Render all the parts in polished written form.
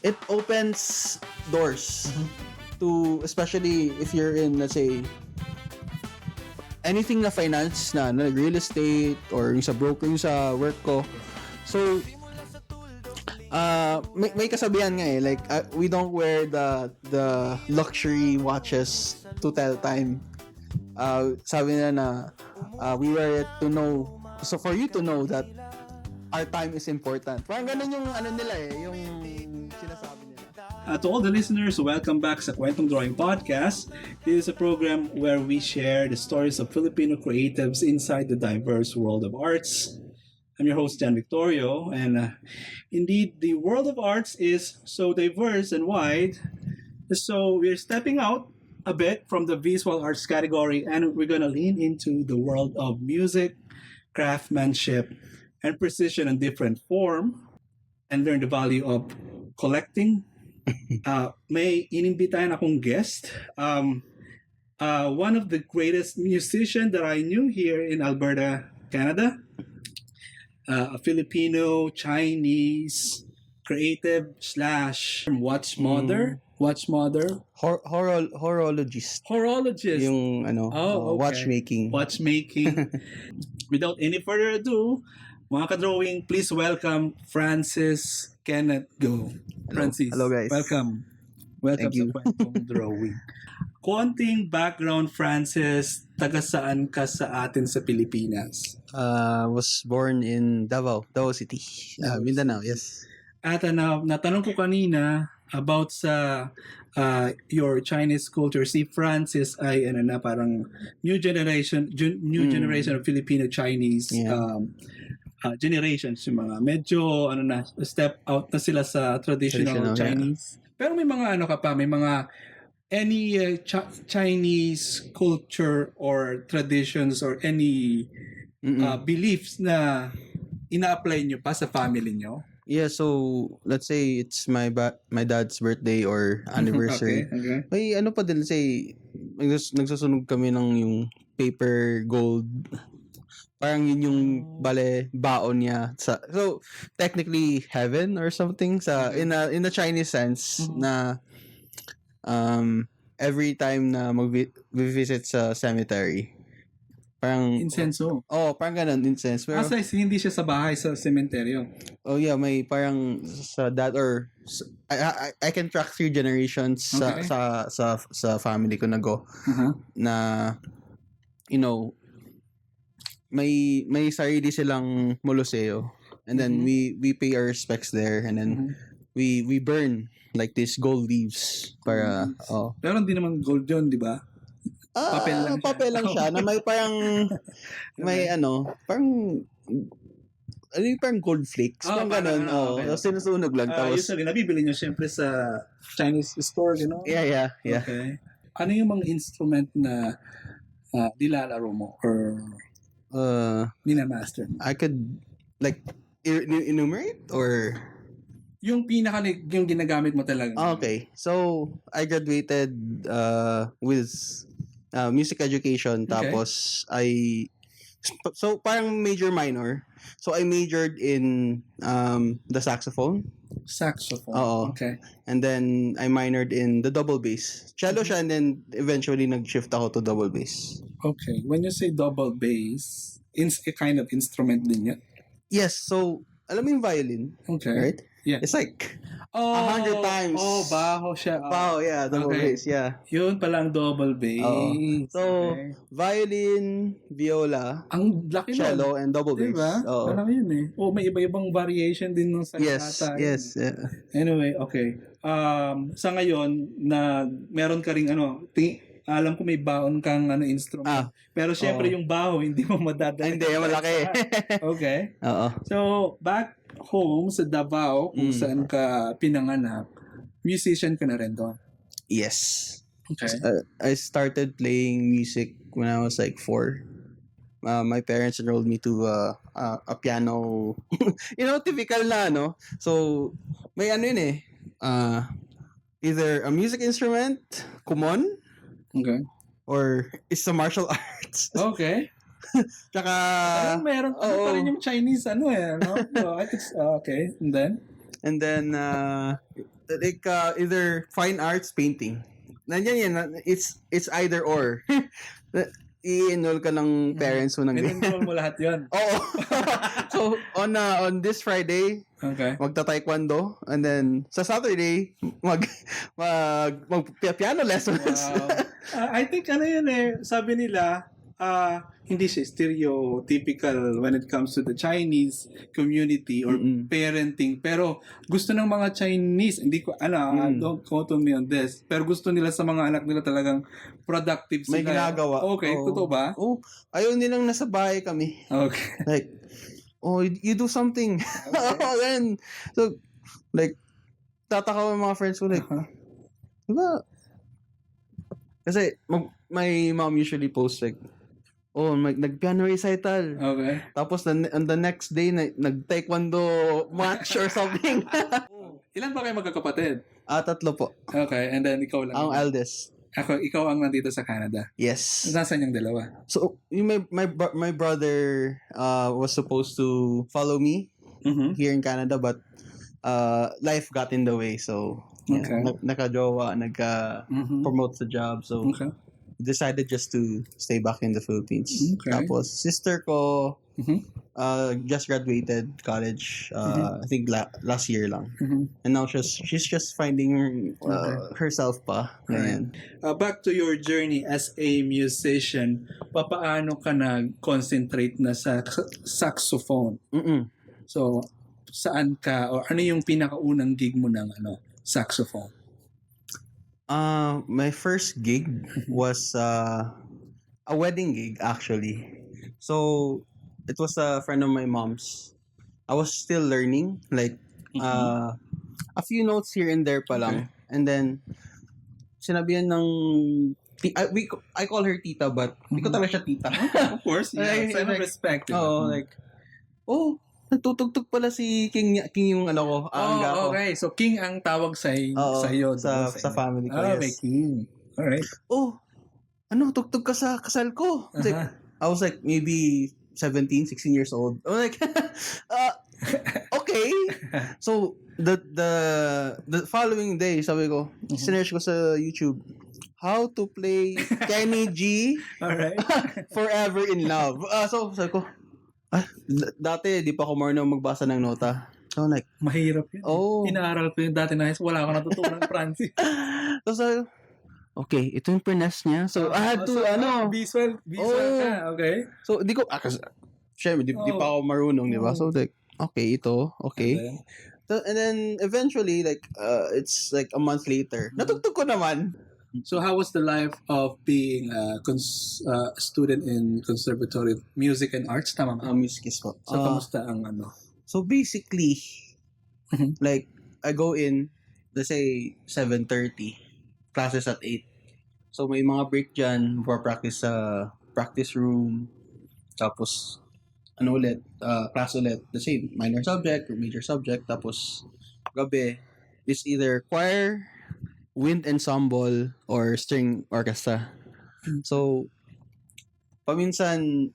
it opens doors to, especially if you're in, let's say, anything na finance na real estate or yung sa broker, yung sa work ko. So may kasabihan nga eh, like we don't wear the luxury watches to tell time. Sabi nila na we wear it to know, so for you to know that our time is important. Parang ganun yung ano nila eh, yung sinasabi nila. To all the listeners, welcome back sa Kwentong Drawing Podcast. This is a program where we share the stories of Filipino creatives inside the diverse world of arts. I'm your host, Jan Victorio, and indeed, the world of arts is so diverse and wide. So we're stepping out a bit from the visual arts category, and we're going to lean into the world of music, craftsmanship, and precision in different form, and learn the value of collecting. May inimbitahan akong guest. One of the greatest musicians that I knew here in Alberta, Canada. A Filipino, Chinese, creative / watch mother. Horologist. Yung ano, okay. Watchmaking. Without any further ado, mga ka-drawing, please welcome Francis Kenneth Go. Francis, hello guys. Welcome Thank you. sa Kwentong Drawing. Konting background, Francis, taga saan ka sa atin sa Pilipinas? Was born in Davao City, Mindanao, yes. At natanong ko kanina about sa your Chinese culture. Si Francis ay parang new generation of Filipino Chinese generations, yung mga medyo step out na sila sa traditional Chinese. Pero may mga may mga any Chinese culture or traditions or any beliefs na ina-apply nyo pa sa family nyo? Yeah, so let's say it's my dad's birthday or anniversary. Okay. May pa din, let's say nagsusunog kami ng yung paper gold. Parang yun yung baon niya so technically heaven or something sa in a Chinese sense na every time na mag-visit sa cemetery, parang insenso. Parang ganun, incense. Pero hindi siya sa bahay, sa sementeryo. Oh yeah, may parang sa dad or I can track 3 generations sa family ko na na may sarili silang moloseo, and then we pay our respects there, and then we burn like these gold leaves para Pero hindi naman gold yun, di ba? Papel lang siya na may parang may parang gold flakes, parang ganun. Okay. Sinusunog lang tapos usually nabibili niyo syempre sa Chinese store, you know? Yeah. Okay. Ano yung mga instrument na nilalaro mo or minamaster? I could like enumerate or yung yung ginagamit mo talaga. Okay. So I graduated with music education, tapos so parang major minor. So I majored in the saxophone. Oo. Okay. And then I minored in the double bass. Cello siya, and then eventually nag-shift ako to double bass. Okay. When you say double bass, a kind of instrument din yan? Yes. So alam mo yung violin? Okay. Right? Yeah. It's like 100 times. Baho siya. Baho, yeah. Double bass, yeah. Yun palang double bass. So, violin, viola, ang laki cello, and double bass. Diba? Parang yun eh. May iba-ibang variation din ng salita. Yes. Yeah. Anyway, okay. Sa ngayon, na meron ka ring alam ko may baon kang instrument. Pero syempre yung baho, hindi mo madadala. Hindi, malaki. Okay. Oo. So, back home sa Davao, kung saan ka pinanganak, musician ka na rin doon. Yes. Okay. I started playing music when I was like 4. My parents enrolled me to a piano. Typical na, no? So, may yun eh. Either a music instrument, kumon, okay, or it's a martial arts. Okay. Tsaka meron pa rin yung Chinese no? So, okay. And then like either fine arts, painting. Nandiyan yan. It's either or. I-enroll ka ng parents mo ng In-enroll mo lahat yun. Oo. So, on this Friday, Okay. magta-taekwondo, and then sa Saturday, mag piano lessons. Wow. I think yun sabi nila, hindi siya stereotypical when it comes to the Chinese community or parenting. Pero gusto ng mga Chinese, hindi ko, don't quote me on this, pero gusto nila sa mga anak nila talagang productive sila. May ginagawa. Okay, totoo ba? Oh, ayaw nilang nasa bahay kami. Okay. Like, you do something. Then, so, like, tataka yung mga friends ko, like, diba? Kasi, my mom usually posts, like, nag-piano recital. Okay. Tapos, on the next day, nag-taekwondo match or something. Ilan ba kayo magkakapatid? 3 po. Okay, and then ikaw lang. Ang eldest. Ikaw ang nandito sa Canada. Yes. Nasaan yung dalawa? So, my brother was supposed to follow me here in Canada, but life got in the way. So, Okay. naka-jowa, nagka-promote sa job. So, Okay. decided just to stay back in the Philippines. Okay. Tapos, sister ko just graduated college, I think last year lang. And now she's just finding herself pa. Ganyan. Back to your journey as a musician, papaano ka nag-concentrate na sa saxophone? So, saan ka, o ano yung pinakaunang gig mo ng saxophone? My first gig was a wedding gig, actually. So, it was a friend of my mom's. I was still learning, like, a few notes here and there pa lang. Okay. And then, sinabihan ng, I call her tita, but hindi ko talaga siya tita. Of course, yeah. Sign of respect. Like, nagtutugtog pala si King yung ko, angga ko. Okay. So, King ang tawag sa iyo. Sa family ko, may yes. King. Alright. Tugtog ka sa kasal ko. Like, I was like, maybe 17, 16 years old. I'm like, okay. So, the following day, sabi ko, sinearch ko sa YouTube, how to play Kenny G Alright. Forever in Love. So, sabi ko, dati, di pa ako marunong magbasa ng nota. So, like, Mahirap yun. Inaaral ko yun dati na wala ako natutunan Francis. So, sabi ko, okay, ito yung finesse niya. So, I had to, Visual ka, okay? So, di ko, kasi, syempre, di pa ako marunong, di ba? So, like, okay, ito, okay. And then, eventually, like, it's like a month later, natugtog ko naman. So, how was the life of being a student in Conservatory of Music and Arts? Tama ba? Music is po. So, kamusta ang So, basically, like, I go in, let's say, 7:30, classes at 8. So, may mga break dyan for practice sa practice room. Tapos, class ulit. Let's say, minor subject or major subject. Tapos, gabi, is either choir, wind ensemble, or string orchestra. So, paminsan,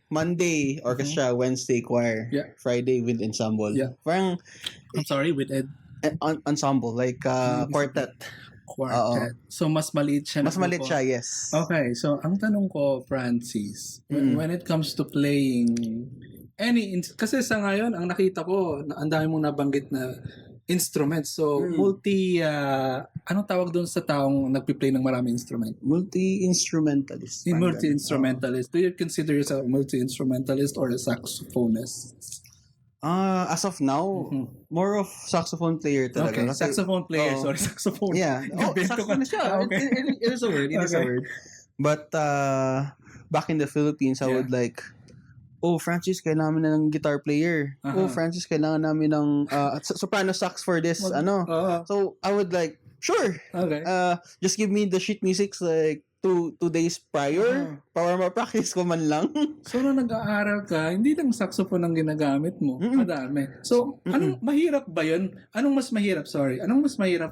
Monday, orchestra, Wednesday, choir, Yeah. Friday, wind ensemble. Yeah. Parang, I'm sorry, with Ed. ensemble, like quartet. Quartet. So, mas maliit siya. Mas maliit siya, yes. Okay, so ang tanong ko, Francis, when it comes to playing kasi sa ngayon, ang nakita ko, ang dami mong nabanggit na instruments. So, anong tawag doon sa taong nagpi-play ng maraming instrument? Multi-instrumentalist. Multi-instrumentalist. Do you consider yourself a multi-instrumentalist or a saxophonist? As of now, more of saxophone player talaga. Okay, Kasi, saxophone player. Sorry, saxophone. Yeah. Saxophone siya. Okay. It is a word. It is a word. But back in the Philippines, I would like, Francis, kailangan namin ng guitar player. Francis, kailangan namin ng soprano sax for this. So, I would like, sure. Okay. Just give me the sheet music like 2 days prior para ma-practice ko man lang. So, nung nag-aaral ka, hindi lang saxophone ang ginagamit mo. Madami. So, anong mahirap ba yun? Anong mas mahirap,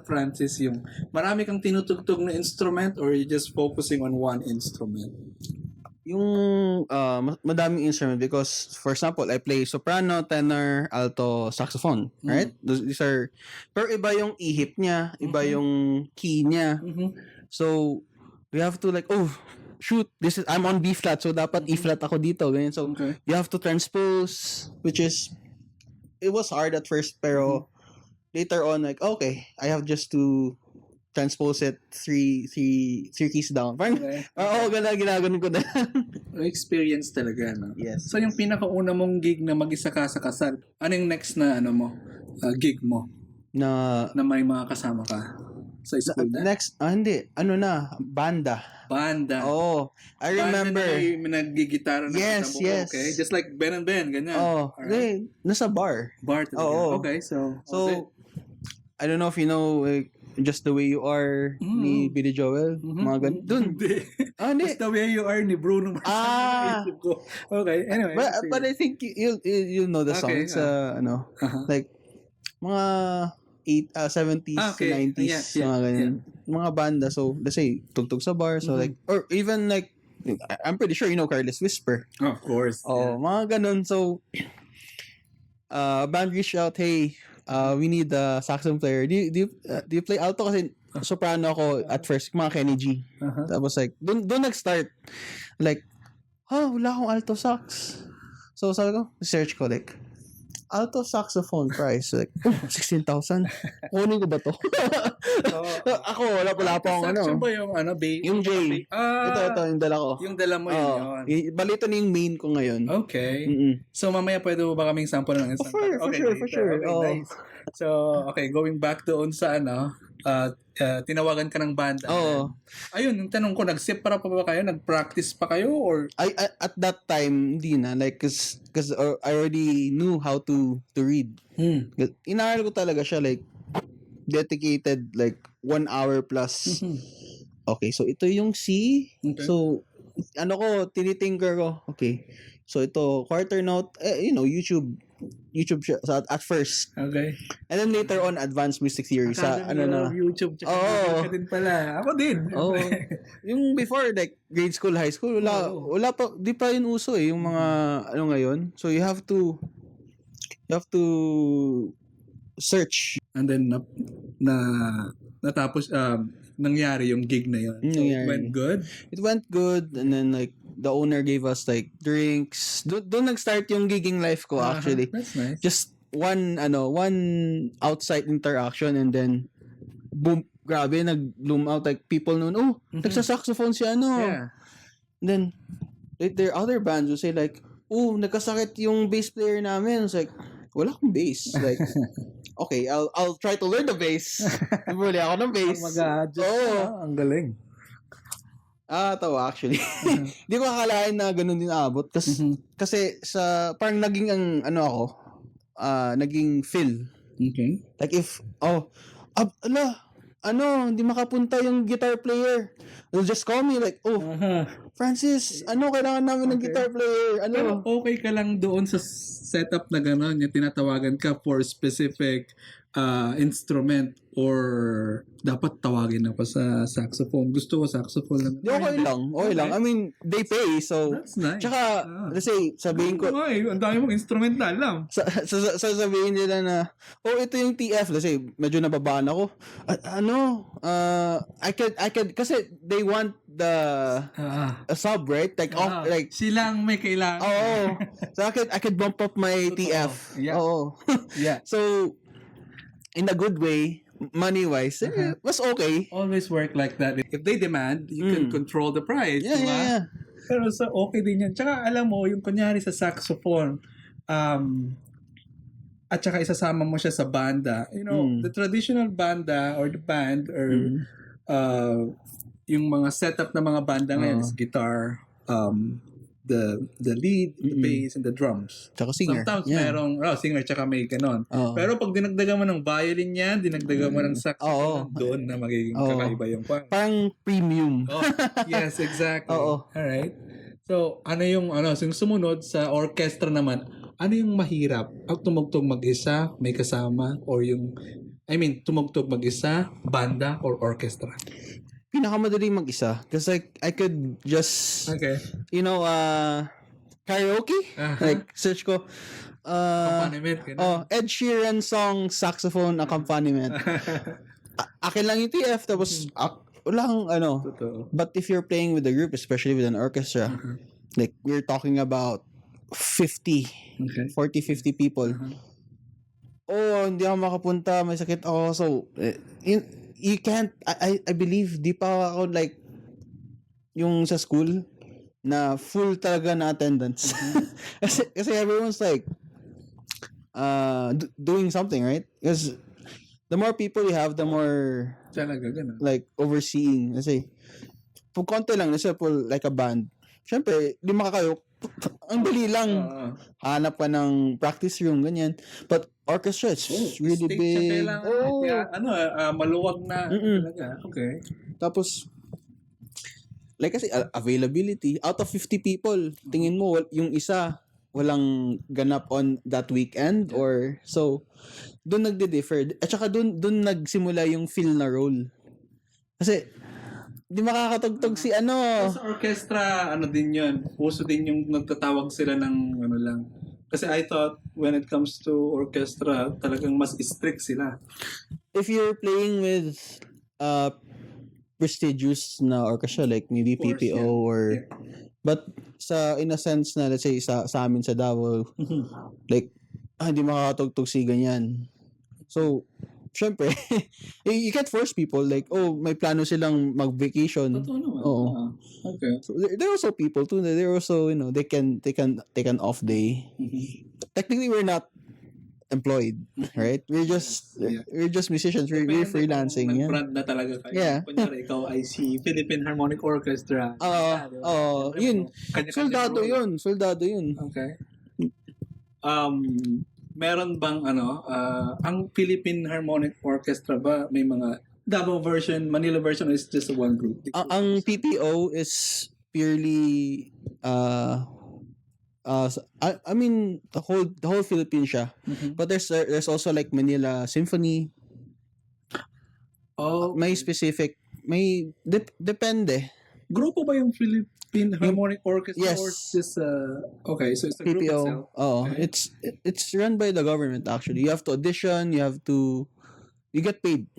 Francis, yung marami kang tinutugtog na instrument or you just focusing on one instrument? yung madaming instrument because for example I play soprano, tenor, alto, saxophone, right? These are pero iba yung ihip niya, iba yung key niya. So we have to like shoot, this is I'm on B flat so dapat E flat ako dito ganyan. So you have to transpose, which is it was hard at first pero later on like okay, I have just to transpose it three keys down. Parang, ginaganon ko na. Experience talaga, no? Yes. So, yung pinakauna mong gig na mag-isa ka sa kasal, ano yung next na, gig mo? Na may mga kasama ka? Sa school na? next, hindi. Banda. Banda. Oh, I remember. Banda na nag-gigitara na Yes, kasama mo, yes. okay? Just like Ben and Ben, ganyan. Oh, Alright. nasa bar. Bar talaga. Oo. Okay, so I don't know if you know, like, Just the Way You Are ni Billy Joel. Mga ganun. Dun. Hindi. Hindi. Just the Way You Are ni Bruno Mars. Naisip ko. Okay, anyway. But I think you'll know the song. Okay, It's like mga 70s, Okay, 90s, yeah, mga ganyan. Mga banda. So, let's say, tugtog sa bar. So, like, or even like, I'm pretty sure you know Careless Whisper. Oh, of course. Oh, mga ganun. So, band reached out, hey, we need a saxophone player. Do you play alto? Kasi soprano ako at first, mga Kenny G. Tapos like, doon nag-start. Like, wala akong alto sax. So sabi ko, search ko like, alto saxophone price. Like, 16,000. Kunin ko ba to? Ako, wala pa akong Saxophone ba yung bass? Yung J. Ito, yung dala ko. Yung dala mo yun. Balito na yung main ko ngayon. Okay. So, mamaya pwede mo ba kaming sample ng isang? For sure. Okay, nice. So, okay, going back doon sa tinawagan ka ng banda. Oo. Ayun, yung tanong ko, nagsepara pa ba kayo? Nag-practice pa kayo? Or I at that time, hindi na. Like, cause I already knew how to read. Inaral ko talaga siya, like, dedicated, like, 1 hour plus. Okay, so ito yung C. Okay. So, tinitinker ko. Okay. So, ito, quarter note, YouTube siya at first. Okay. And then later on, advanced music theory. YouTube. Oo. Ka din pala. Ako din. Oo. Yung before, like, grade school, high school, wala pa, di pa yun uso yung mga, ngayon. So, you have to search. And then, natapos, nangyari yung gig na yun. So, it went good? It went good, and then, like, the owner gave us, like, drinks. Doon nag-start yung gigging life ko, actually. That's nice. Just one outside interaction, and then, boom, grabe, nag-bloom out, like, people noon, nagsa-saxophone si Yeah. And then, like, there are other bands who say, like, nagkasakit yung bass player namin. It's like, wala akong bass. Like, okay, I'll try to learn the bass. Bumuli ako ng bass. Ang galing. Tawa actually. Di ko akalain na ganun din abot. Kasi parang naging naging feel. Okay. Like if, hindi makapunta yung guitar player. They'll just call me like, Francis, kailangan namin ng guitar player. Pero okay ka lang doon sa setup na gano'n, yung tinatawagan ka for specific instrument or dapat tawagin ako sa saxophone. Gusto ko saxophone lang. Okay lang. I mean, they pay, so... That's nice. Tsaka, let's say, sabihin ko... Ang dami mong instrument na alam. Sabihin nila na, ito yung TF. Let's say, medyo nababaan ako. I could, kasi they want a sub, right? Like, like... Silang may kailangan. Oo. So, I could bump up my TF. Yeah. Oo. Yeah. So, in a good way, money-wise, was okay. Always work like that. If they demand, you can control the price. Yeah, diba? yeah. Pero okay din yan. Tsaka alam mo, yung kunyari sa saxophone, at saka isasama mo siya sa banda. The traditional banda or the band or yung mga setup na mga banda ngayon is guitar, the lead, the bass, and the drums. Tsaka singer. Sometimes merong singer tsaka may ganon. Pero pag dinagdagan mo ng violin yan, dinagdagan mo ng saxophone, doon na magiging kakaiba yung parang premium. Yes, exactly. Oo. Alright. So, yung sumunod sa orchestra naman, ano yung mahirap? Tumugtog mag-isa, may kasama, or tumugtog mag-isa, banda, or orchestra? pinakamadali mag-isa. Because like, I could just, Okay. karaoke? Like, search ko, Accompaniment, ganun. Ed Sheeran song, saxophone accompaniment. Akin lang yung TF, tapos, walang, Totoo. but if you're playing with a group, especially with an orchestra, like, we're talking about 50, Okay. 40, 50 people. Hindi ako makapunta, may sakit ako. So, you can't, I believe, di pa ako like, yung sa school, na full talaga na attendance. kasi everyone's like, doing something, right? Because the more people you have, the more Talaga, ganun. like overseeing. Kasi, pag konti lang, let's say, like a band, syempre, 5 kayo, ang dali lang. Hanap ka ng practice room, ganyan. But orchestra, it's really big. Maluwag na. Talaga. Okay. Tapos, like kasi availability, out of 50 people, tingin mo, yung isa, walang ganap on that weekend or so doon nagde-differ at saka doon nagsimula yung feel na role kasi di makakatugtog si Sa orchestra din yun, uso din yung nagtatawag sila ng lang kasi I thought when it comes to orchestra talagang mas strict sila. If you're playing with prestigious na orchestra like maybe PPO or but in a sense na let's say sa amin sa Davao like hindi makakatugtog si ganyan. So syempre you can't force people like may plano silang mag-vacation. Totoo naman. Okay. So there are also people too. They're also they can take an off day. Technically we're not employed, right? We're just musicians. We're freelancing. Brand na talaga kayo. Yeah. Kunyari, ikaw ay si Philippine Harmonic Orchestra. Yun. Soldado yun. Okay. Meron bang ang Philippine Harmonic Orchestra ba may mga Davao version, Manila version is just one group? Ang PPO is purely I mean the whole Philippines siya. But there's also like Manila Symphony. May specific depende. Grupo ba yung Philippine Harmonic Orchestra Yes. or just okay, so it's the group PPO. itself. Okay. It's run by the government actually. You have to audition, you get paid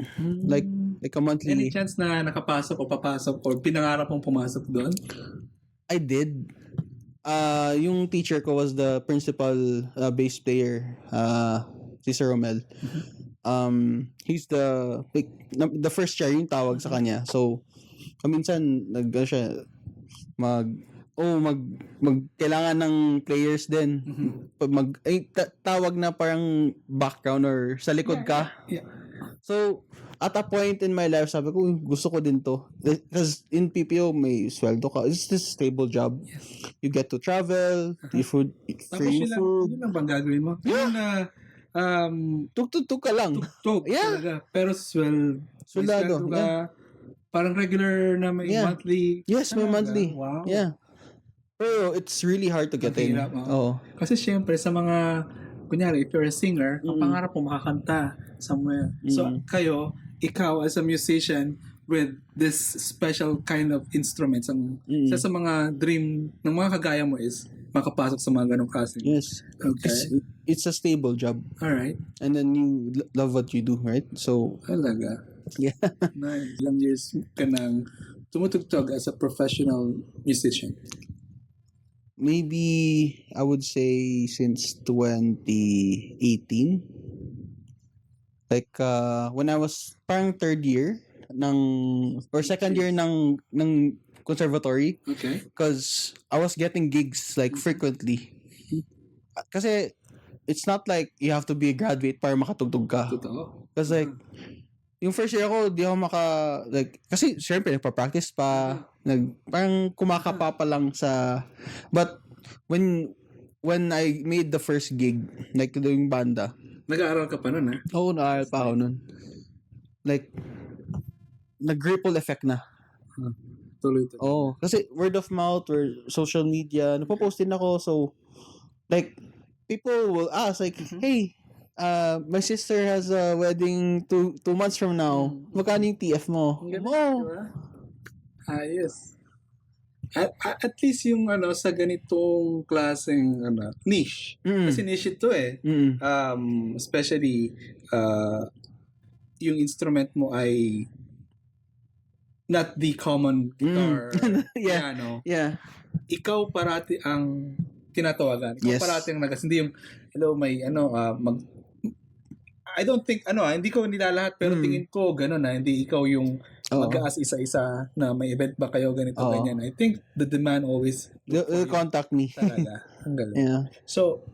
like a monthly. Any chance na nakapasok o papasok or pinangarap mong pumasok doon? I did. Yung teacher ko was the principal bass player, si Sir Romel. He's the first chair yung tawag sa kanya. So, minsan siya kailangan ng players din. Tawag na parang background or sa likod ka. Yeah. So, at a point in my life, sabi ko, gusto ko din to. Because in PPO, may sweldo ka. It's this stable job. Yes. You get to travel, free food. Yun lang bang gagawin mo? Yeah. Yun na, Tuk-tuk ka lang. tugtog Yeah. talaga. Pero Sweldo, ka, parang regular na may Yeah. monthly. Yes, may Talaga? monthly. Wow. Yeah. Pero it's really hard to get in. Mahirap, Oo. Kasi syempre sa mga, kunyari, if you're a singer, ang pangarap mo makakanta somewhere. So, ikaw as a musician with this special kind of instruments, isa sa mga dream ng mga kagaya mo is makapasok sa mga ganong klase. Yes. Okay. It's a stable job. Alright. And then you love what you do, right? So, Talaga. yeah. Nice. Ilang years ka nang tumutugtog as a professional musician? Maybe, I would say, since 2018. Like, when I was parang third year or second year ng conservatory. Okay. Because I was getting gigs like frequently. Kasi it's not like you have to be a graduate para makatugtog ka. Totoo. Because like yung first year ako, di ako kasi syempre nagpa-practice pa, parang kumakapa pa lang sa but when I made the first gig, like yung banda. Nag-aaral ka pa nun, ha? Oo, nag-aaral pa ako nun. Like nag-ripple effect na. Tuloy. Kasi word of mouth or social media, napopost din ako. So, like, people will ask, like, hey, my sister has a wedding 2 months from now. Magkano yung TF mo? Ayos. At least yung sa ganitong klaseng niche. Mm. Kasi niche ito eh. Mm. Especially yung instrument mo ay not the common guitar Yeah. piano. Yeah. Ikaw parati ang tinatawagan. Ikaw Yes. parati ang hindi yung hello may I don't think hindi ko nilalahat pero tingin ko gano'n hindi ikaw yung Oo. mag-aas isa-isa na may event ba kayo ganito Oo. ganyan. I think the demand always They'll contact me. talaga. Ang galing. Yeah. So,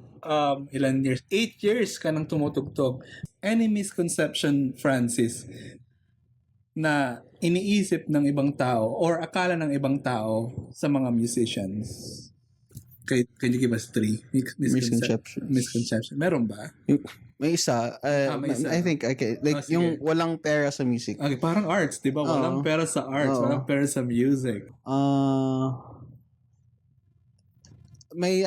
ilan years? 8 years ka nang tumutugtog. Any misconception, Francis, na iniisip ng ibang tao or akala ng ibang tao sa mga musicians? Can you give us 3 Misconceptions. misconception? Meron ba? May isa. May isa. I think, okay. Like, Sige. yung walang pera sa music. Okay, parang arts, di ba? Walang Oo. pera sa arts, Oo. walang pera sa music. May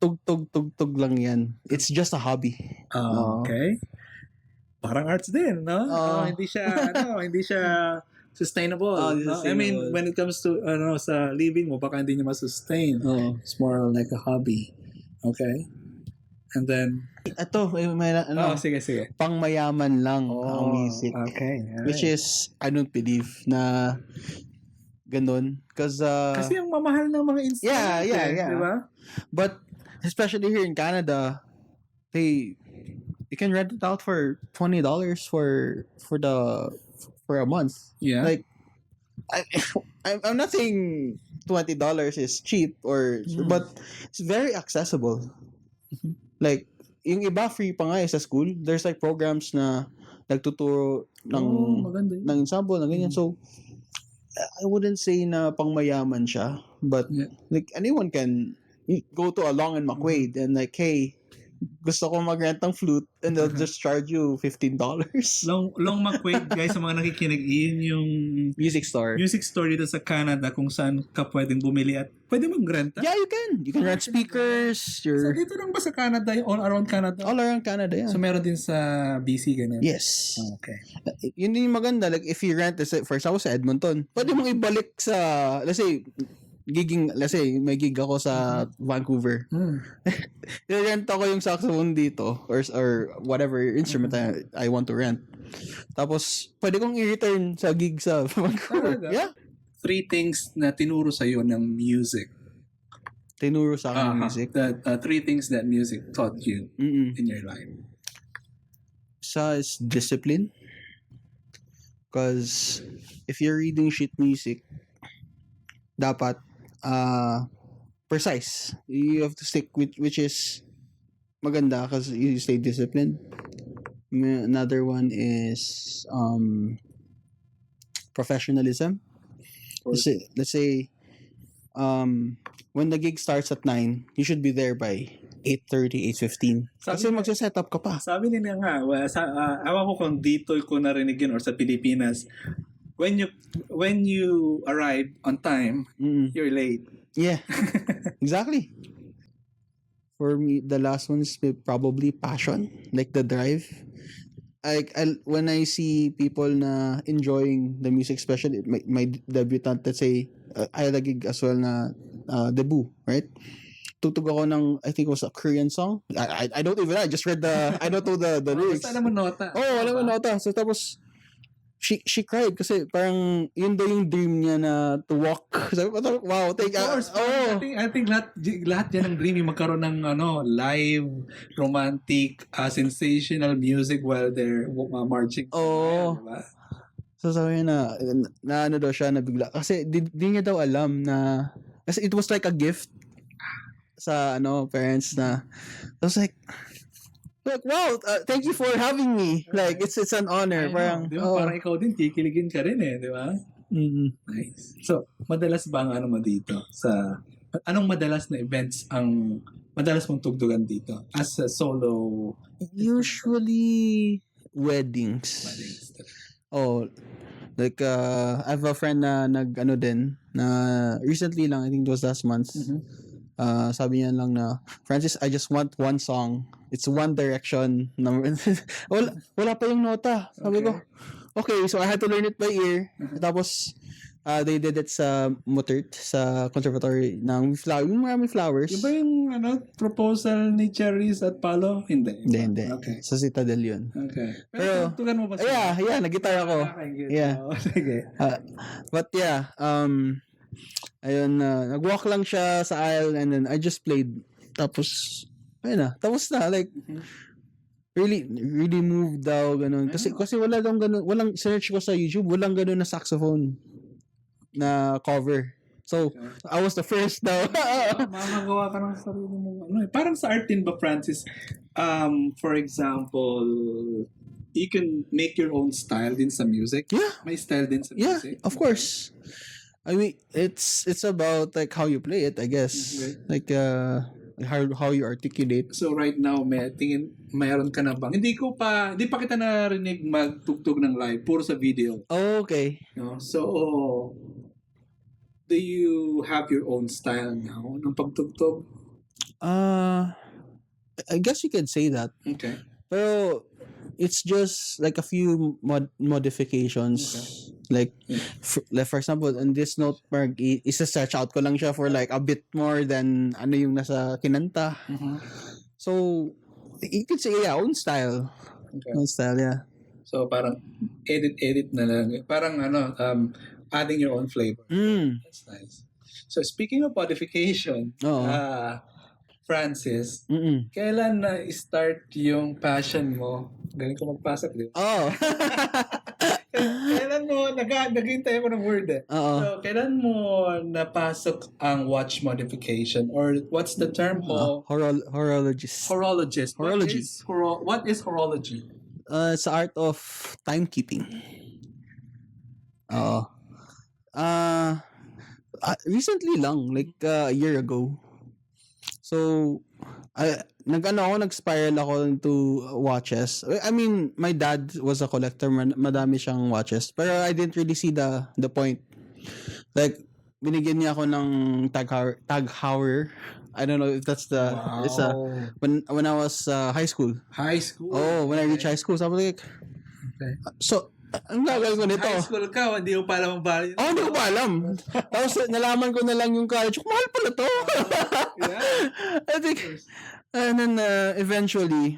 tug-tug lang yan. It's just a hobby. Oo. Okay. Parang arts din, no? Oo. Hindi siya hindi siya sustainable. Oh, no? I mean, when it comes to sa living mo, baka hindi niya ma-sustain. Oo. It's more like a hobby. Okay? And then Ito, may sige. pangmayaman lang ang music. Okay. Which is, I don't believe na ganun. Kasi ang mamahal ng mga instrument. Yeah. Di ba? But, especially here in Canada, you can rent it out for $20 for a month. Yeah. Like, I'm not saying $20 is cheap but it's very accessible. Like, yung iba free pa nga sa school. There's like programs na nagtuturo maganda yun. ng ensemble na ganyan. So, I wouldn't say na pangmayaman siya, but like anyone can go to Along and McQuaid and like, hey, gusto ko mag-rent ng flute and they'll just charge you $15. Long McQuaid, guys, sa mga nakikinig, yun yung Music store. music store dito sa Canada kung saan ka pwedeng bumili at pwede mag-renta. Yeah, you can. You can rent speakers. So, dito lang ba sa Canada, yung all around Canada? All around Canada, yeah. So, meron din sa BC, ganun? Yes. Okay. Yun din yung maganda. Like, if you rent, for example, sa Edmonton, pwede mong ibalik sa, let's say may gig ako sa Vancouver. I-rent ako yung saxophone dito or whatever instrument I want to rent. Tapos, pwede kong i-return sa gig sa Vancouver. Talaga? Yeah. 3 things na tinuro sa'yo ng music. Tinuro sa akin ng music. 3 things that music taught you in your life. Isa is discipline. Because if you're reading sheet music, dapat precise. You have to stick with which is maganda because you stay disciplined. Another one is professionalism. Let's say when the gig starts at 9, you should be there by 8:30, 8:15. Kasi magsa-set up ka pa. Sabi nila nga, awan ko kung dito ko narinig yun or sa Pilipinas, when you arrive on time, you're late. Yeah. Exactly. For me, the last one is probably passion, like the drive. When I see people na enjoying the music, especially my debutant, let's say, I had a gig as well na debut, right? Tutug ako ng, I think it was a Korean song. I don't even know. I just read I don't know the lyrics. Basta alam mo nota. Alam mo nota. So tapos, she cried kasi parang yun daw yung dream niya na to walk. Sabi ko, wow, Of course. I think lahat yan ng dream yung magkaroon ng live, romantic, sensational music while they're marching. Diba? So sabi niya na ano daw siya na bigla. Kasi di niya daw alam na, kasi it was like a gift sa parents na. I was like, wow, thank you for having me. Like, it's an honor. Parang, parang ikaw din, kikiligin ka rin di ba? Nice. So, madalas ba ang mo dito? Anong madalas na events ang madalas mong tugtugan dito? As a solo? Usually, weddings. Like, I have a friend na din, na recently lang, I think it was last month, sabi niya lang na, Francis, I just want one song. It's One Direction. Wala pa yung nota. Sabi ko, okay, so I had to learn it by ear. Tapos, They did it sa Mutert, sa conservatory ng yung maraming flowers. Yung ba yung proposal ni Cherries at Palo? Hindi. Hindi. Okay. Sa Citadel yun. Okay. Pero, tugan mo ba siya? Yeah, nag-guitar ako. Yeah. Sige. But yeah, ayun, nag-walk lang siya sa aisle and then I just played. Tapos, ayun na. Tapos na, like, really moved daw, ganun. Kasi wala daw ganun, walang, search ko sa YouTube, walang ganun na saxophone na cover. So, I was the first daw. Mamagawa ka ng sarili mong parang sa art din ba, Francis? For example, you can make your own style din sa music. Yeah. May style din sa Yeah, music. of course. I mean, it's about like how you play it, I guess. Like how you articulate. So right now, mayroon ka na bang? Hindi pa kita narinig magtugtog ng live, puro sa video. Oh, okay. No? So, do you have your own style now ng pagtugtog? I guess you could say that. Okay. Pero it's just like a few modifications. Okay. Like, for example, in this note, isa-stretch out ko lang siya for like a bit more than ano yung nasa kinanta. So, you could say, yeah, own style. Okay. Own style, yeah. So, parang edit na lang. Parang adding your own flavor. That's nice. So, speaking of modification, Francis, kailan na-start yung passion mo? Galing ko magpasok, di ba? Oh. Kailan mo, naghintay ako ng word eh. So, kailan mo napasok ang watch modification? Or what's the term mo? Horologist. Horologist. Horology. What is horology? It's the art of timekeeping. Recently lang, like a year ago. So, nag-spiral ako into watches. I mean, my dad was a collector, madami siyang watches. Pero I didn't really see the point. Like, binigyan niya ako ng Tag Heuer. I don't know if that's the... Wow. It's when I was high school. High school? Oh, when I reached high school. So I was like... Okay. So, ang gagawin ko nito? High school ka, hindi mo pa alam ang value. Hindi ko pa alam. Tapos nalaman ko na lang yung college. Mahal pala to. Yeah. I think, and then eventually,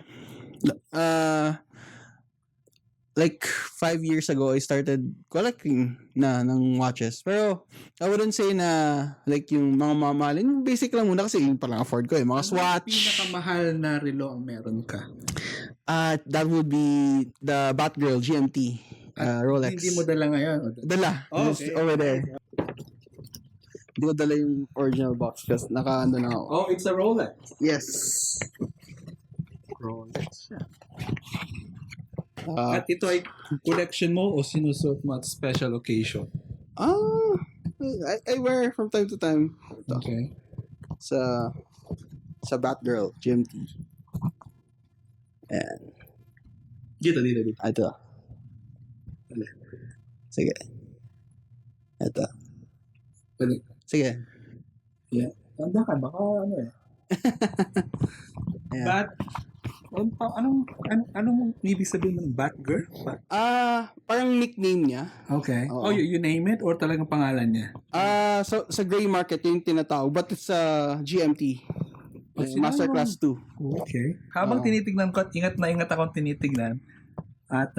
like 5 years ago, I started collecting ng watches. Pero I wouldn't say na like yung mga mamahalin, basic lang muna kasi yung palang afford ko mga Swatch. Pinakamahal na relo ang meron ka? That would be the Batgirl GMT Rolex. Hindi mo dala ngayon? Dala. Oh, Just okay. over there. Hindi ko dala yung original box kasi naka-ano na ako. Oh, it's a Rolex. Yes. Rolex. At ito ay collection mo o sinusuot mo at special occasion? I wear from time to time. Okay. Sa Batgirl GMT. And Dito. ito. Sige. Ito. Pwede. Sige. Yeah. Tanda ka, baka ano eh. Yeah. Anong ibig sabihin ng Batgirl? Parang nickname niya. Okay. Oo. Oh, you name it or talagang pangalan niya? So sa gray market yung tinatawag, but it's GMT. Masterclass 2. Okay. Habang tinitignan ko, ingat akong tinitignan. At,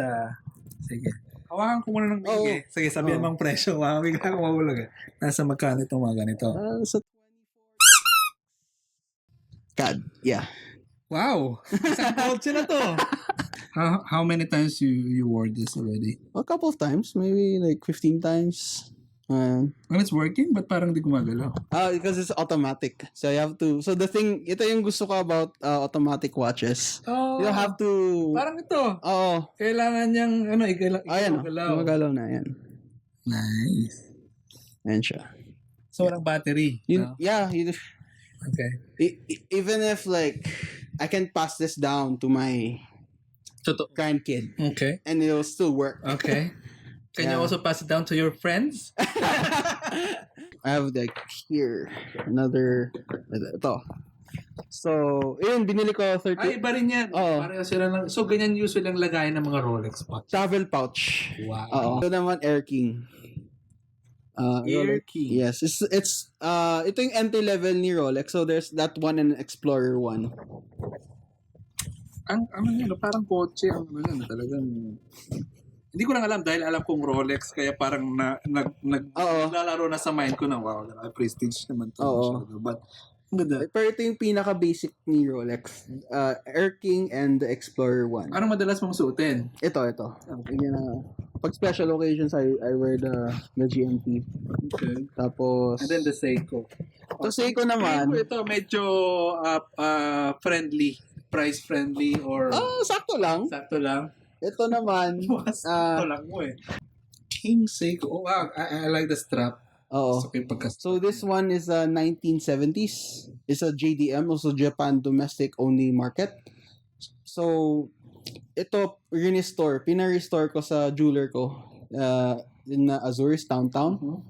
sige. Hawakan ko muna ng bigay. Sige, sabihan mong presyo. Bigla ako mabulog eh. Nasa magkano itong mga ganito? Sa 24. God, yeah. Wow! Isang kotse na to. How many times you wore this already? A couple of times, maybe like 15 times. And it's working, but parang di gumagalaw. Because it's automatic. So you have to, so the thing, ito yung gusto ko about automatic watches. Oh, You have to, parang ito. Oo. Kailangan niyang, Ayan, gumagalaw na, yan. Nice. Ayan siya. So, walang battery. Yeah. Okay. Even if like, I can pass this down to my grandkid. Okay. And it'll still work. Okay. Can you also pass it down to your friends? I have like here another ito. So, yun binili ko 30. Ay, iba rin yan. Oo. Pareho sila lang. So, ganyan usually ang lagayan ng mga Rolex watch. Travel pouch. Wow. Oo. Ito naman Air King. Rolex. King. Yes, ito yung entry level ni Rolex. So there's that one and Explorer one. Ang ano yun, parang kotse, ang ano yun, talagang hindi ko lang alam dahil alam kong Rolex kaya parang Oo. naglalaro na sa mind ko na wow, prestige naman to. Oo. Masyado. But ang ganda. Pero ito yung pinaka basic ni Rolex. Air King and the Explorer one. Anong madalas mong suotin? Ito. Yan na. Pag special occasions, I wear the GMT. Okay. Tapos, And then the Seiko. ito Seiko naman. Ito medyo friendly, price friendly or Sakto lang. sakto lang. Ito naman, Sakto lang mo eh. King Seiko. Oh, wow. I like the strap. oo. Okay, So this one is a 1970s. It's a JDM, also Japan domestic only market. So ito restore, pina-restore ko sa jeweler ko in Azures downtown.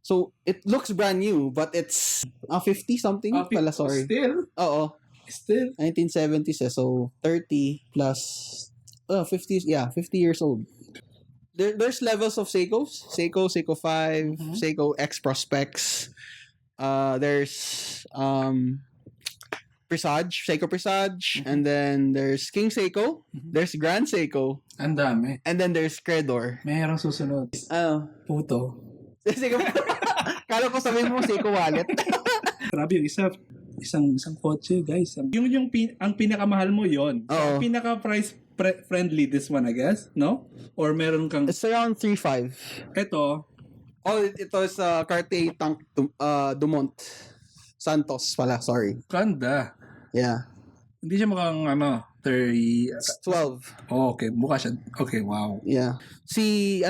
So it looks brand new but it's 50 something pala, sorry. Oo. Still. 1970s so 30 plus 50 years old. There's levels of Seikos. Seiko 5, Seiko X Prospects. There's Presage, Seiko Presage, and then there's King Seiko, there's Grand Seiko, Ang dami. and then there's Credor. Mayroong susunod. Puto. Seiko. Kala ko sabihin mo Seiko wallet. Grabe yung isang kotse, guys. Ang pinakamahal mo yon. Oo. Ang pinaka price friendly this one, I guess, no? Or meron kang It's around 3.5. ito, Ito is Cartier Tank Dumont Santos pala, sorry. ganda. Yeah. Hindi siya mukhang 30. It's 12. Oh, okay, mukha siya. Okay, wow. Yeah. Si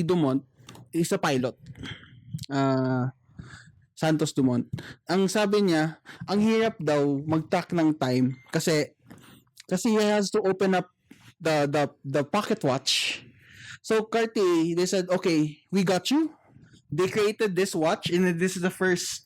Dumont is a pilot. Santos Dumont. Ang sabi niya, ang hirap daw mag-track ng time kasi he has to open up the pocket watch. So Cartier, they said, okay, we got you. They created this watch and this is the first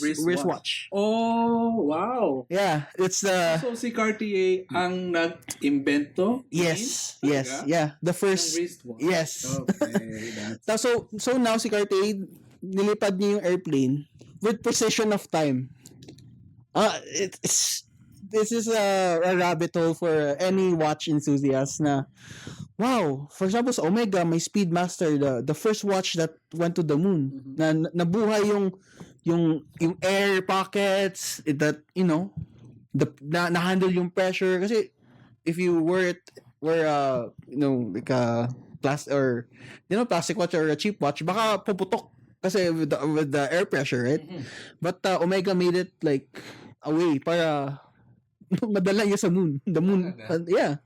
wristwatch. Oh, wow. Yeah, it's the So si Cartier ang nag-invento? yes, Talaga? yeah, the Ng first wristwatch. yes. Okay, that's So now si Cartier nilipad niya yung airplane with precision of time. This is a rabbit hole for any watch enthusiast na wow, for example sa Omega may Speedmaster, the first watch that went to the moon, na nabuhay yung air pockets, that na-handle yung pressure kasi if you wear like a plastic watch or a cheap watch baka puputok kasi with the air pressure, right? But Omega made it like a way para madala niya sa moon. The moon. Yeah.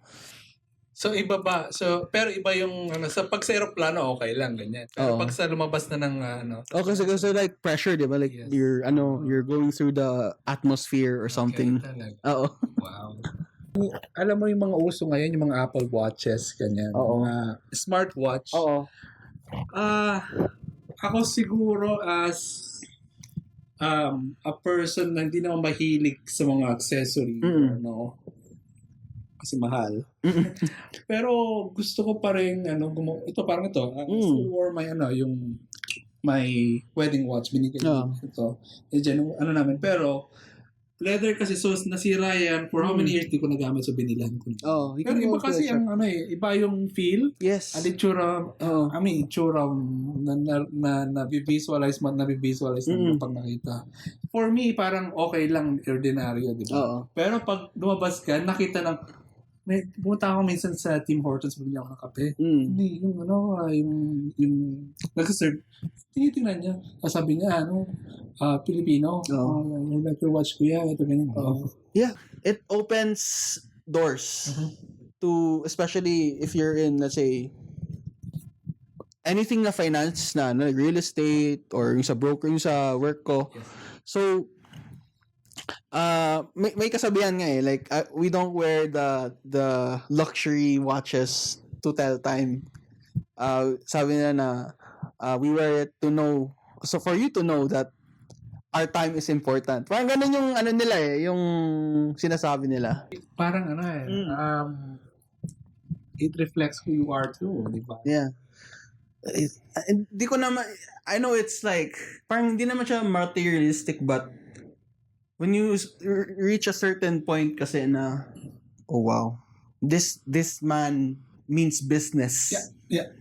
So iba ba? Pero iba yung sa pag sa eroplano okay lang ganyan. Pero Oo. pag sa lumabas na ng Kasi like pressure, di ba? Like Yes. you're going through the atmosphere or something. Okay, talaga. Oo. Wow. Alam mo yung mga uso ngayon, yung mga Apple Watches, ganyan. Oo. Mga smartwatch. Oo. Ako siguro as a person na hindi naman mahilig sa mga accessory, kasi mahal. Pero gusto ko pa rin ito parang ito. Still wore my yung my wedding watch binigay ko ito. Namin pero leather kasi so nasira yan for how many years di ko nagamit so binilan ko. Pero iba kasi ang iba yung feel. Yes. Ang itsura, itsura na nabivisualize na pag nakita. For me, parang okay lang, ordinaryo, di ba? Pero pag lumabas ka, nakita ng, pumunta ako minsan sa Tim Hortons, bumili ako ng kape. Hindi, yung nag-serve, tinitingnan niya. Sabi niya, Filipino, like your watch kuya, ito ganyan. Yeah, it opens doors to, especially if you're in, let's say, anything na finance na real estate or yung sa broker, yung sa work ko. Yes. So, may kasabihan nga like we don't wear the luxury watches to tell time. Sabi nila na we wear it to know, so for you to know that our time is important. Parang ganun yung nila yung sinasabi nila. Parang it reflects who you are too, di ba? Yeah. Hindi ko naman, I know it's like, parang hindi naman siya materialistic, but when you reach a certain point kasi na, oh wow, this man means business. Yeah.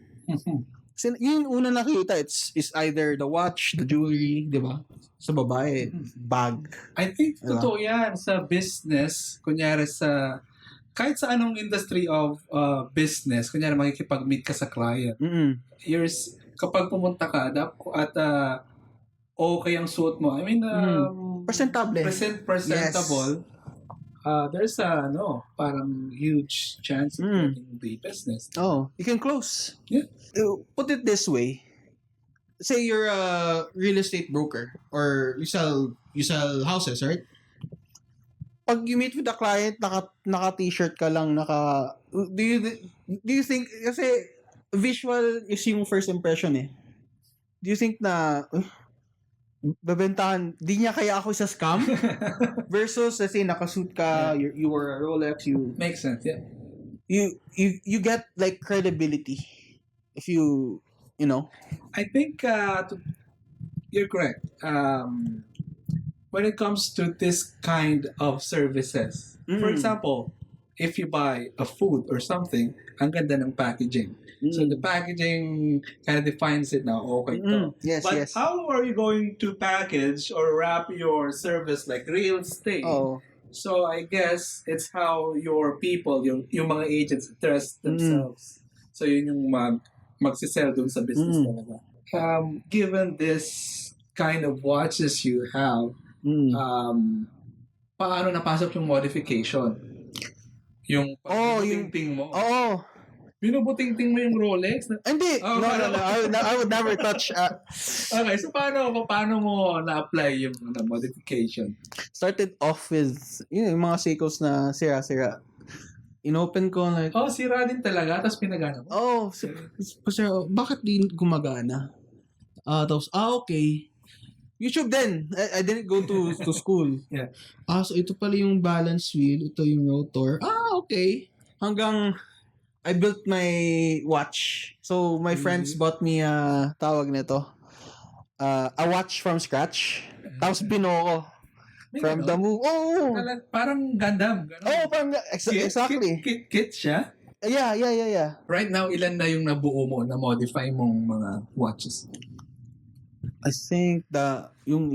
Kasi yun yung una nakita, is either the watch, the jewelry, di ba? Sa babae, bag. I think Diba? totoo yan sa business, kunyari kahit sa anong industry of business, kunyari makikipag-meet ka sa client, kapag pumunta ka at okay ang suot mo, I mean, Presentable. presentable, there's parang huge chance of getting the business. Oh, you can close. Yeah. Put it this way. Say you're a real estate broker or you sell houses, right? Pag you meet with the client, naka-t-shirt ka lang, do you think, kasi visual is yung first impression eh. Do you think na, babentahan, di niya kaya ako sa scam? Versus, let's say, nakasuit ka, you were a Rolex, Makes sense, yeah. You get like credibility. If you know. I think you're correct. When it comes to this kind of services, for example, if you buy a food or something, ang ganda ng packaging. So the packaging kind of defines it now. Okay, Yes, but yes. how are you going to package or wrap your service like real estate? Oh. So I guess it's how your people, yung mga agents, trust themselves. So yun yung magsisell dun sa business talaga. Given this kind of watches you have, paano napasok yung modification? Yung pagbutingting mo. Oo. Binubutingting mo yung Rolex? Hindi. Oh, No. I would never touch. Okay, so paano mo na-apply yung modification? Started off with, yung mga Seikos na sira-sira. Inopen ko like, Sira din talaga, tapos pinagana mo? sir, bakit di gumagana? Tapos, okay. YouTube din. I didn't go to school. Yeah. So ito pala yung balance wheel, ito yung rotor. Okay. Hanggang I built my watch. So my friends bought me tawag nito. A watch from scratch. Tapos binuo ko. From the move. Oh. Parang Gundam. Parang exactly. Kit siya? Yeah. Right now, ilan na yung nabuo mo, na-modify mong mga watches? I think yung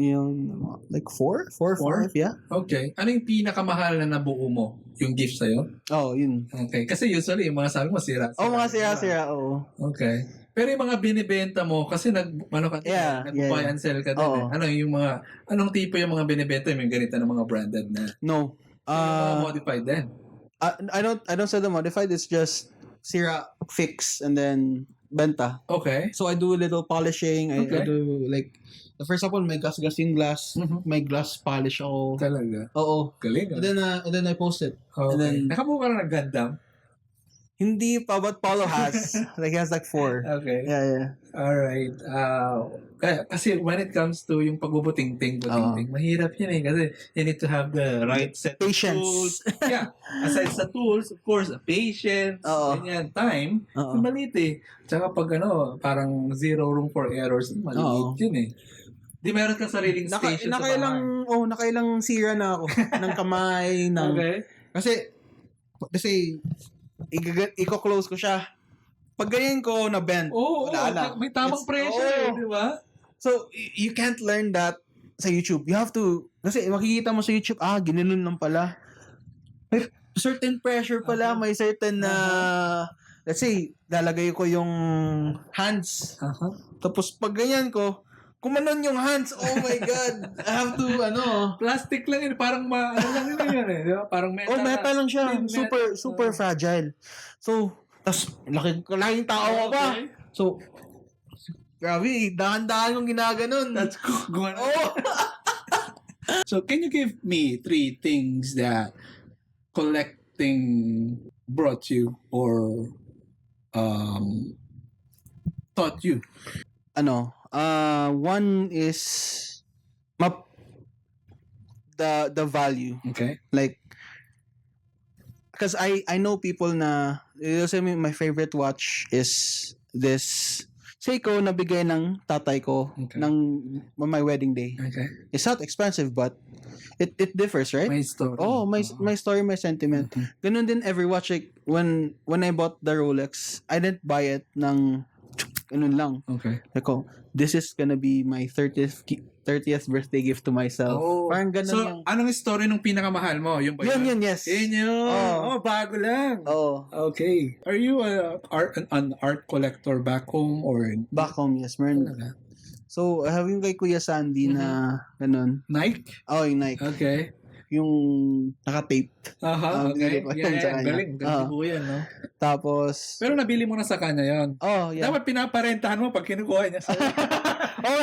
like 4, 5, yeah. Okay. Ano yung pinakamahal na nabuo mo? Yung gift sa'yo? Yun. Okay. Kasi usually, yung mga sabi mo, sira. Mga sira, oo. Okay. Pero yung mga binibenta mo, kasi nag-buy and sell ka din. Ano yung anong tipo yung mga binibenta mo? Yung ganito ng mga branded na? No. Mga modified din? I don't sell the modified. It's just sira, fix, and then benta. Okay. So I do a little polishing. I do like, the first example, may gas-gasing glass. May glass polish ako. Talaga? Oo. Galing. And then I post it. Okay. And then, nakabuo ka na nag-Gundam? hindi pa, but Paulo has. Like, he has like 4. Okay. Yeah. Alright. Kasi when it comes to yung pagbubuting-ting, mahirap yun eh. Kasi you need to have the right set Patience. of tools. Yeah. Aside sa tools, of course, patience, ganyan, time, maliit eh. Tsaka pag parang zero room for errors, maliit yun eh. Di meron kang sariling station sa bahay. Nakailang sira na ako. ng kamay, Okay. Kasi, i-close ko siya. Pag ganyan ko na bend, may tamang pressure, di ba? So, you can't learn that sa YouTube. You have to, kasi makikita mo sa YouTube, ginanon lang pala. May certain pressure pala, may certain let's say, lalagay ko yung hands. Tapos pag ganyan ko, kumanon yung hands, oh my God, I have to, plastic lang yun, parang lang yun eh, di ba? Parang metal. Metal lang siya, super fragile. So, tas, laking tao ka pa. So, grabe, dahan-dahan yung ginaganon. That's cool. So, can you give me 3 things that collecting brought you or taught you? One is the value. Okay. Like, because I know people na, say my favorite watch is this Seiko nabigay ng tatay ko Okay. ng my wedding day. Okay. It's not expensive but it differs, right? May story. Oh, my story, my sentiment. Ganun din every watch, like when I bought the Rolex, I didn't buy it ng ganun lang. Okay. Ako, this is gonna be my 30th birthday gift to myself. Oh. Parang ganun So, yung... anong story nung pinakamahal mo? Yung ba Yun, yes. Yun yun. Oh. Oh, bago lang. Oh, Okay. Are you an art collector back home or back home, yes. Meron. Talaga? So, having kay Kuya Sandy na ganun. Nike? Oh, yung Nike. Okay. Yung naka-tape. Aha, binili okay. ko Yeah, yun sa yeah, kanya. galing. Galing po yan, no? Tapos... Pero nabili mo na sa kanya yon. Oh, yeah. Dapat pinaparentahan mo pag kinukuha niya sa'yo. Oh,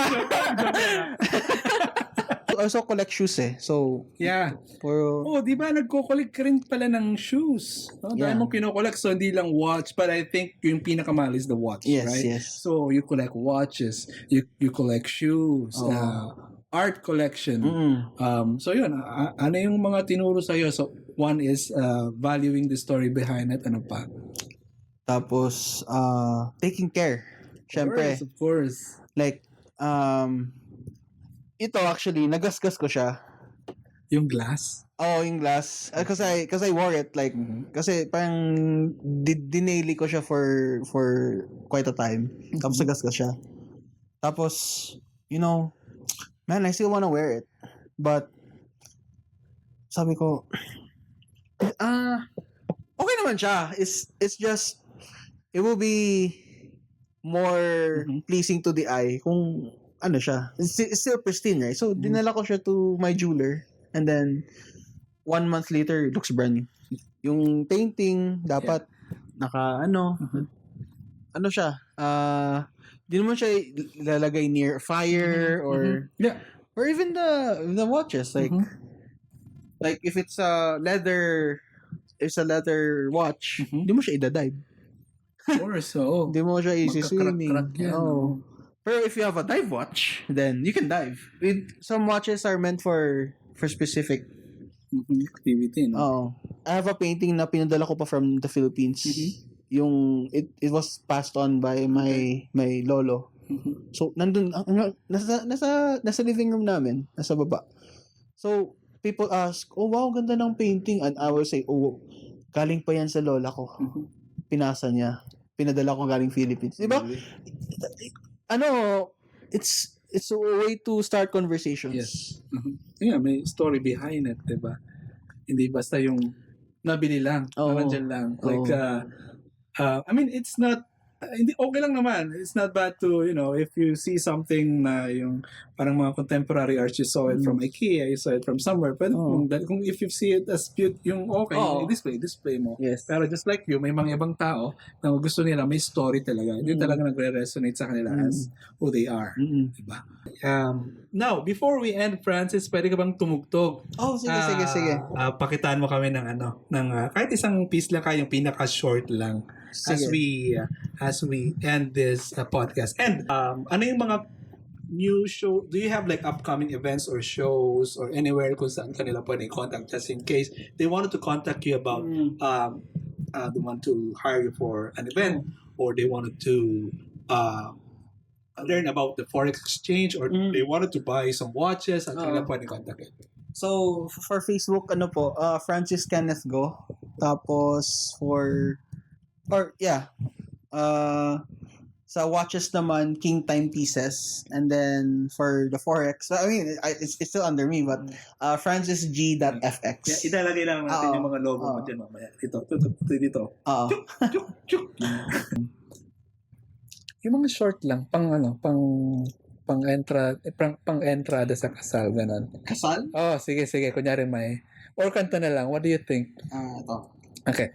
I also collect shoes eh. So, Yeah. puro... Oh, di ba nagko-collect ka rin pala ng shoes? No? Dahil Yeah. mo kino-collect, so hindi lang watch, but I think yung pinakamahal is the watch, Yes, right? yes. So you collect watches, you collect shoes, Oh. art collection. So yun, ano yung mga tinuro sa'yo? So one is valuing the story behind it, ano pa? Tapos, taking care. Siyempre. Of course. Like, ito actually, nagasgas ko siya. Yung glass? Oh, yung glass. Cause I wore it, like, kasi parang dinaily ko siya for quite a time. Tapos nagasgas siya. Tapos, you know, man, I still wanna wear it. But, sabi ko, okay naman siya. It's just, it will be more pleasing to the eye kung ano siya. It's still pristine, right? So, dinala ko siya to my jeweler. And then, 1 month later, it looks brand new. Yung painting, dapat, ano siya, di naman siya ilalagay near fire or Yeah. or even the watches, like like if it's a leather watch, di mo siya idadive. Of course, oo. Di mo siya easy-swimming. Magkakrak-krak yan, Oh. Pero if you have a dive watch, then you can dive. Some watches are meant for specific. Activity, no? Oh, I have a painting na pinadala ko pa from the Philippines. Yung it was passed on by my lolo. So nandun nasa living room namin, nasa baba. So people ask, "Oh wow, ganda ng painting." And I will say, "Oh, galing pa yan sa lola ko." Pinasa niya. Pinadala ko galing Philippines. 'Di ba? Ano, it's a way to start conversations. Yes. Yeah, may story behind it, diba? Hindi basta yung nabili lang, Oo. nandyan lang. Like, Oo. I mean, it's not, hindi, okay lang naman. It's not bad to, you know, if you see something na yung parang mga contemporary arts, you saw it from IKEA, you saw it from somewhere. Pero kung if you see it as cute, yung okay, Oo. display mo. Yes. Pero just like you, may mga ibang tao na gusto nila may story talaga. Hindi talaga nagre-resonate sa kanila as who they are. Diba? Now, before we end, Francis, pwede ka bang tumugtog? Oh, sige. Pakitaan mo kami ng kahit isang piece lang kayong pinaka-short lang Sige. as we end this podcast. And ano yung mga new show? Do you have like upcoming events or shows or anywhere kung saan kanila pwede contact just in case they wanted to contact you about they want to hire you for an event or they wanted to learn about the forex exchange or they wanted to buy some watches, saan kanila pwede contact you? So, for Facebook, Francis Kenneth Go. Tapos, sa watches naman, King Time Pieces. And then, for the Forex, I mean, it's still under me, but francisg.fx. Yeah, idalagay lang natin Oo. yung mga logo mo Oo. dyan mamaya. Dito. Oo. Chuk! Yung mga short lang, pang entrada sa kasal, ganun. Kasal? Oh, sige, kunyari may. Or kanta na lang, what do you think? Ito. Okay.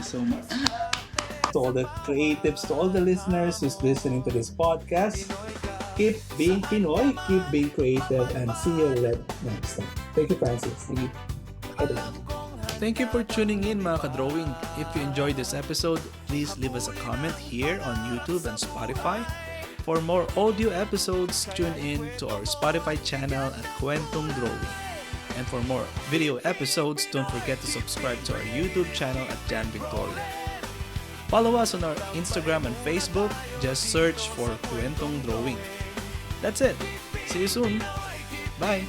you so much. To all the creatives, to all the listeners who's listening to this podcast, keep being Pinoy, keep being creative, and see you next time. Thank you, Francis. Thank you. Thank you for tuning in, mga ka-drawing. If you enjoyed this episode, please leave us a comment here on YouTube and Spotify. For more audio episodes, tune in to our Spotify channel at Kwentong Drawing. And for more video episodes, don't forget to subscribe to our YouTube channel at Jan Victoria. Follow us on our Instagram and Facebook. Just search for Kwentong Drawing. That's it. See you soon. Bye.